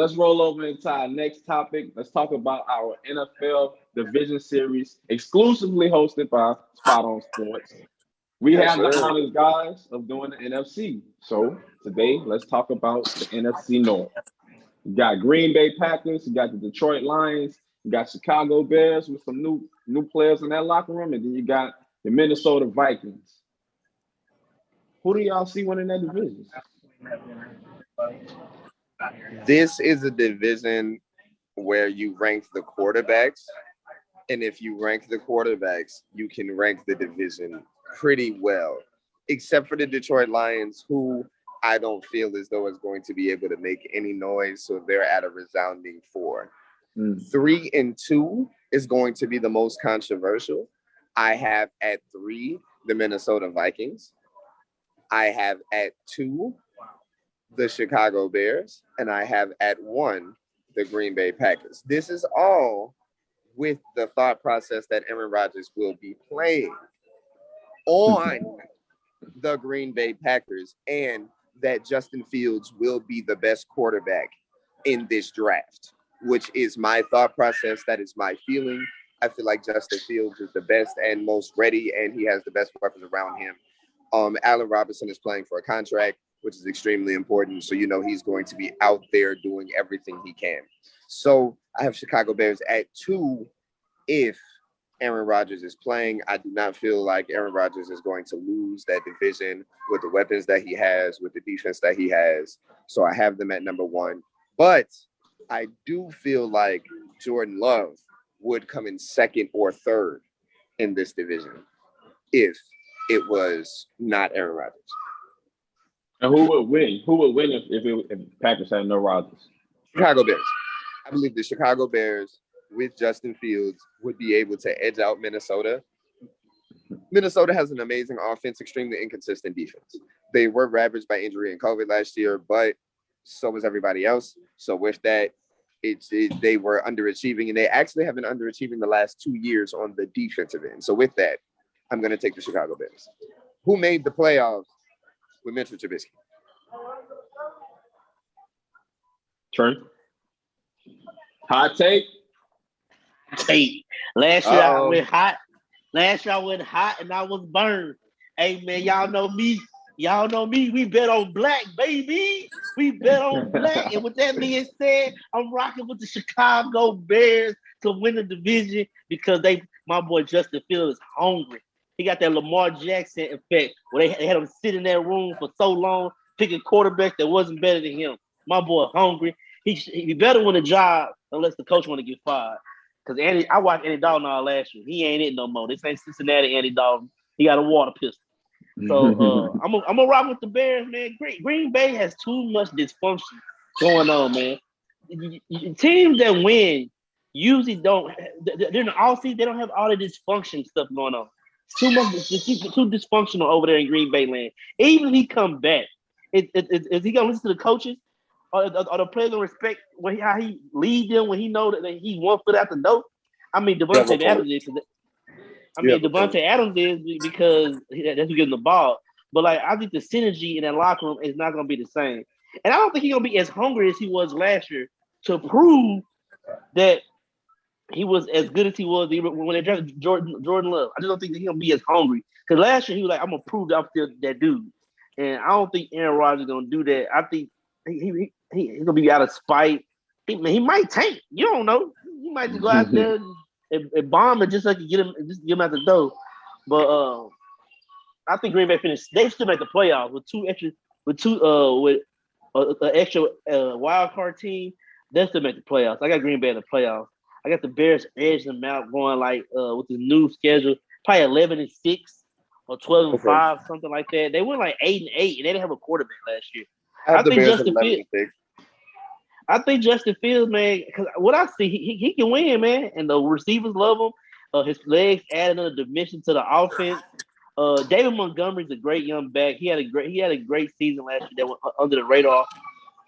let's roll over into our next topic. Let's talk about our NFL Division Series, exclusively hosted by Spot On Sports. We Yes, have the sir. honors, guys, of doing the NFC. So today, let's talk about the NFC North. You got Green Bay Packers, you got the Detroit Lions, you got Chicago Bears with some new players in that locker room, and then you got the Minnesota Vikings. Who do y'all see winning that division? This is a division where you rank the quarterbacks, and if you rank the quarterbacks, you can rank the division pretty well, except for the Detroit Lions, who I don't feel as though is going to be able to make any noise, so they're at a resounding 4. 3 and 2 is going to be the most controversial. I have at 3 the Minnesota Vikings. I have at 2 the Chicago Bears, and I have at 1 the Green Bay Packers. This is all with the thought process that Aaron Rodgers will be playing on the Green Bay Packers and that Justin Fields will be the best quarterback in this draft, which is my thought process. That is my feeling. I feel like Justin Fields is the best and most ready, and he has the best weapons around him. Allen Robinson is playing for a contract, which is extremely important. So, he's going to be out there doing everything he can. So I have Chicago Bears at 2 if Aaron Rodgers is playing. I do not feel like Aaron Rodgers is going to lose that division with the weapons that he has, with the defense that he has. So I have them at number 1. But I do feel like Jordan Love would come in 2nd or 3rd in this division if it was not Aaron Rodgers. And who would win? Who would win if Packers had no Rodgers? Chicago Bears. I believe the Chicago Bears with Justin Fields would be able to edge out Minnesota. Minnesota has an amazing offense, extremely inconsistent defense. They were ravaged by injury and COVID last year, but so was everybody else. So with that, they were underachieving, and they actually have been underachieving the last 2 years on the defensive end. So with that, I'm going to take the Chicago Bears. Who made the playoffs with Mitchell Trubisky? Trent? Hot take? Last year I went hot. Last year I went hot and I was burned. Hey man, y'all know me. We bet on black, baby. We bet on black. And with that being said, I'm rocking with the Chicago Bears to win the division because my boy Justin Fields is hungry. He got that Lamar Jackson effect where they had him sit in that room for so long, picking quarterback that wasn't better than him. My boy hungry. He better win a job unless the coach want to get fired. Because I watched Andy Dalton all last year. He ain't it no more. This ain't Cincinnati Andy Dalton. He got a water pistol. So I'm gonna rock with the Bears, man. Green Bay has too much dysfunction going on, man. Teams that win usually don't. During the offseason, they don't have all the dysfunction stuff going on. Too dysfunctional over there in Green Bay land. Even if he come back, is he gonna listen to the coaches? Or the players gonna respect how he lead them when he know that he 1 foot out the door? I mean, Devontae Adams is. Devontae Adams is because that's who gives the ball. But I think the synergy in that locker room is not gonna be the same. And I don't think he's gonna be as hungry as he was last year to prove that he was as good as he was when they drafted Jordan Love. I just don't think that he's gonna be as hungry. Because last year he was like, I'm gonna prove that I'm still that dude. And I don't think Aaron Rodgers is gonna do that. I think he's gonna be out of spite. He might tank. You don't know. He might just go out there and bomb it just so he can get him out the door. But I think Green Bay finished. They still make the playoffs with an extra wild card team. They still make the playoffs. I got Green Bay in the playoffs. I got the Bears edge them out going with the new schedule, probably 11-6 or 12-5, something like that. They went 8-8, and they didn't have a quarterback last year. I think Justin Fields. I think Justin Fields, man, because what I see, he can win, man, and the receivers love him. His legs add another dimension to the offense. David Montgomery's a great young back. He had a great season last year that went under the radar.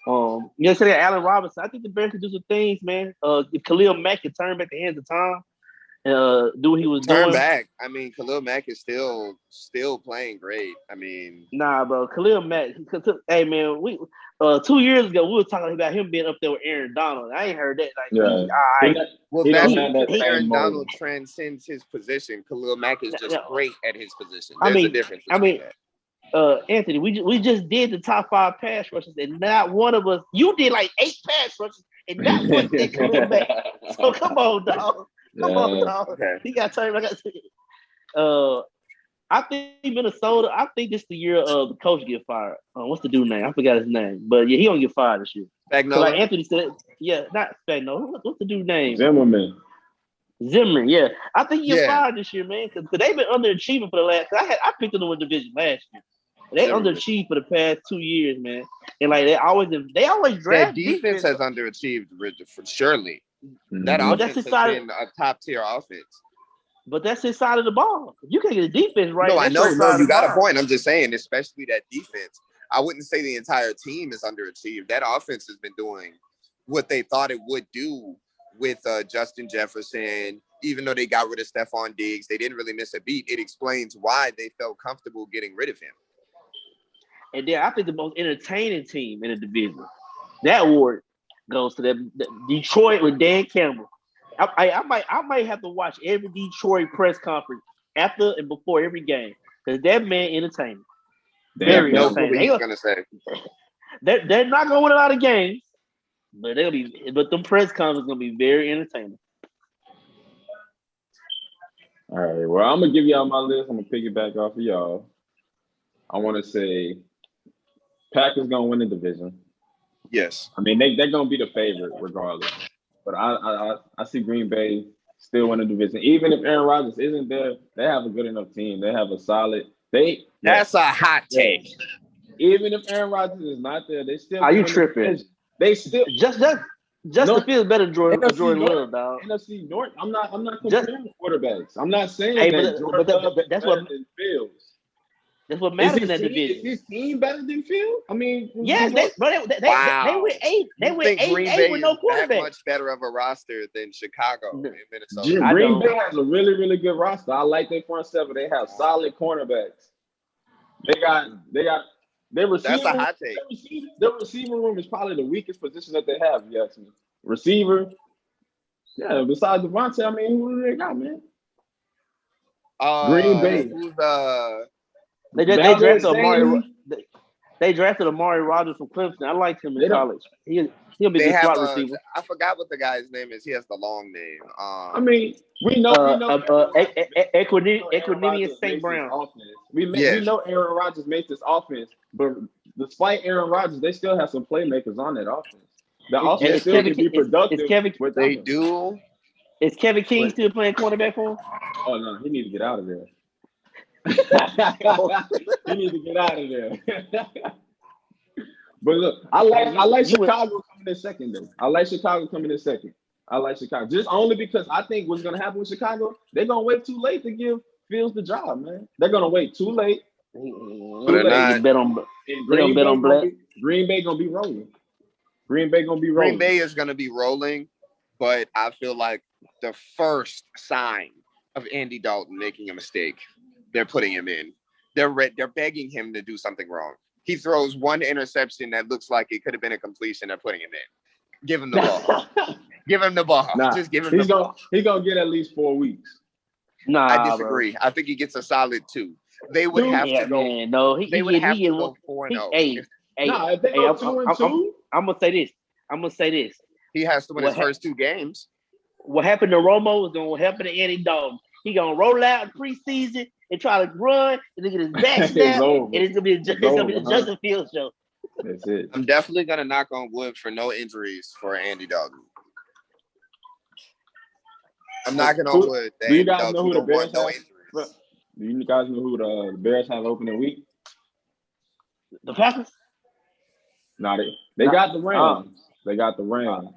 Allen Robinson. I think the Bears can do some things, man. If Khalil Mack can turn back the hands of time, do what he was Turn doing. back. I mean, Khalil Mack is still playing great. I mean, Nah, bro, Khalil Mack. Hey, man, we 2 years ago we were talking about him being up there with Aaron Donald. I ain't heard that. Like, Yeah. well, He that's don't have that because same Aaron motor. Donald transcends his position. Khalil Mack is just No. great at his position. I There's mean- a difference I between mean- that. Anthony, we just did the top 5 pass rushes, and not one of us. You did like 8 pass rushes, and not one said Khalil Mack. So come on, dog. Come on, dog. Okay. He got turned. I think Minnesota. I think this is the year the coach get fired. What's the dude name? I forgot his name, but yeah, he don't get fired this year. So Spagnuolo? like Anthony said, yeah, not Spagnuolo. What's the dude name? Zimmerman. Yeah. I think he get Yeah. fired this year, man, because they've been underachieving for the last. I picked them to win division last year. They Zimmerman. underachieved for the past 2 years, man, and like they always That draft defense has underachieved for surely. That Mhm. But that's offense has exciting. been a top tier offense. But that's his side of the ball. If you can't get the defense right. No, I that's know. your No, side of you the got a ball. point. I'm just saying, especially that defense. I wouldn't say the entire team is underachieved. That offense has been doing what they thought it would do with Justin Jefferson. Even though they got rid of Stephon Diggs, they didn't really miss a beat. It explains why they felt comfortable getting rid of him. And then I think the most entertaining team in the division, that award goes to the Detroit with Dan Campbell. I might have to watch every Detroit press conference after and before every game because that man entertaining. Very No entertaining. clue what he's gonna say. They're not gonna win a lot of games, but them press conferences gonna be very entertaining. All right. Well, I'm gonna give y'all my list. I'm gonna piggyback off of y'all. I want to say Packers gonna win the division. Yes. I mean, they're gonna be the favorite regardless. But I see Green Bay still win the division. Even if Aaron Rodgers isn't there, they have a good enough team. They have a solid. That's a hot take. Even if Aaron Rodgers is not there, they still. Are you win the tripping? division. They still. Jordan Fields better than Jordan NFC North, Love, dog. NFC North. I'm not comparing quarterbacks. I'm not saying that but Jordan Love is that's better what than Fields. That's what matters in that Is division. his team better than Fields? I mean, Yes, they went 8. They You went think 8 Green Bay with no is that quarterback. much better of a roster than Chicago and Minnesota? I Green don't. Bay has a really, really good roster. I like their front seven. They have solid cornerbacks. They got their receiver. That's a hot take. Their receiver room is probably the weakest position that they have. If you ask me, receiver. Yeah, besides Devontae, I mean, who do they got, man? Green Bay. Who's They drafted Amari. They drafted Amari Rodgers from Clemson. I liked him in college. He'll be a good slot receiver. I forgot what the guy's name is. He has the long name. I mean, we know Equanimeous St. Brown. We know Aaron Rodgers makes this offense, but despite Aaron Rodgers, they still have some playmakers on that offense. The offense still can be productive. They do. Is Kevin King still playing quarterback for him? Oh no, he needs to get out of there. He needs to get out of there. But look, I like Chicago coming in second though. I like Chicago coming in second. I like Chicago just only because I think what's gonna happen with Chicago, they're gonna wait too late to give Fields the job, man. They're gonna wait too late. They're not. Bet on Black. Green Bay gonna be rolling. Green Bay is gonna be rolling, but I feel like the first sign of Andy Dalton making a mistake, they're putting him in. They're begging him to do something wrong. He throws one interception that looks like it could have been a completion. They're putting him in. Give him the ball. Give him the ball. Just give him the ball. He's gonna get at least 4 weeks. Nah, I disagree. Bro. I think he gets a solid 2. They would have to go. Man, no, they would have to go 4-0. If they go 2-2, I'm gonna say this. He has to win his first 2 games. What happened to Romo is gonna happen to Andy Dalton. He gonna roll out in preseason and try to run and then get his back snapped, and it's gonna be the Justin Fields show. That's it. I'm definitely gonna knock on wood for no injuries for Andy Dalton. I'm knocking on wood. Do you guys know who the Bears have? Do you guys know who the Bears have opening week? The Packers? No, they got the Rams. They got the Rams.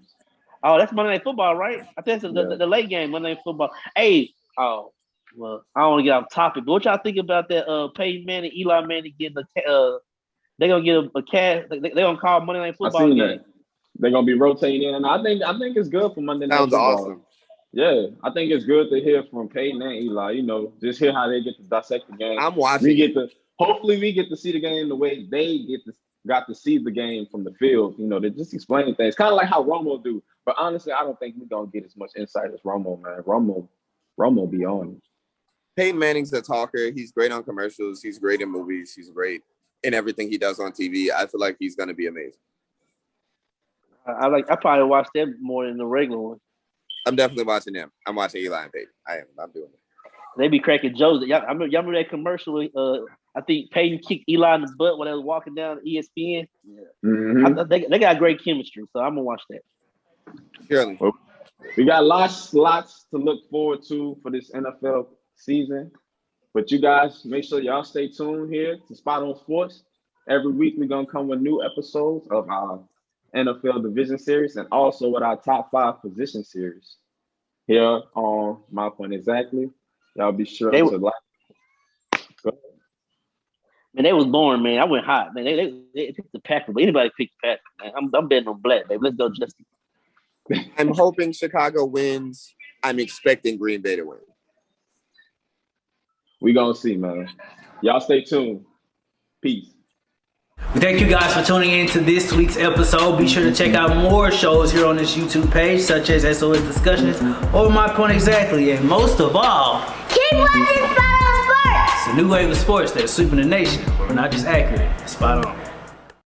Oh, that's Monday Night Football, right? I think it's the late game, Monday Night Football. Hey, well, I don't want to get off topic, but what y'all think about that Peyton Manning, Eli Manning getting they're gonna get a cash. They're gonna call Monday Night Football. I seen that. They're gonna be rotating in, and I think it's good for Monday Night Football. Sounds awesome. Yeah, I think it's good to hear from Peyton and Eli. You know, just hear how they get to dissect the game. I'm watching. Hopefully we get to see the game the way they got to see the game from the field. You know, they just explain things, kind of like how Romo do. But honestly, I don't think we're gonna get as much insight as Romo, man. Romo be on it. Peyton Manning's a talker. He's great on commercials. He's great in movies. He's great in everything he does on TV. I feel like he's gonna be amazing. I probably watch them more than the regular one. I'm definitely watching them. I'm watching Eli and Peyton. I'm doing it. They be cracking jokes. Y'all remember that commercial? I think Peyton kicked Eli in the butt when they was walking down ESPN. Yeah. Mm-hmm. They got great chemistry, so I'm gonna watch that. Surely. Well, we got lots to look forward to for this NFL season. But you guys, make sure y'all stay tuned here to Spot on Sports. Every week we're gonna come with new episodes of our NFL Division Series and also with our top 5 position series here on My Point Exactly. Y'all be sure to like. Man, they was born, man. I went hot, man. They picked the Packers, but anybody picked the Packers, man. I'm betting on black, baby. Let's go, Justin. I'm hoping Chicago wins. I'm expecting Green Bay to win. We gonna see, man. Y'all stay tuned. Peace. Thank you guys for tuning in to this week's episode. Be sure to check out more shows here on this YouTube page, such as SOS Discussions or My Point Exactly. And most of all, keep watching Spot on Sports. it's a new wave of sports that's sweeping the nation, but not just accurate, spot on.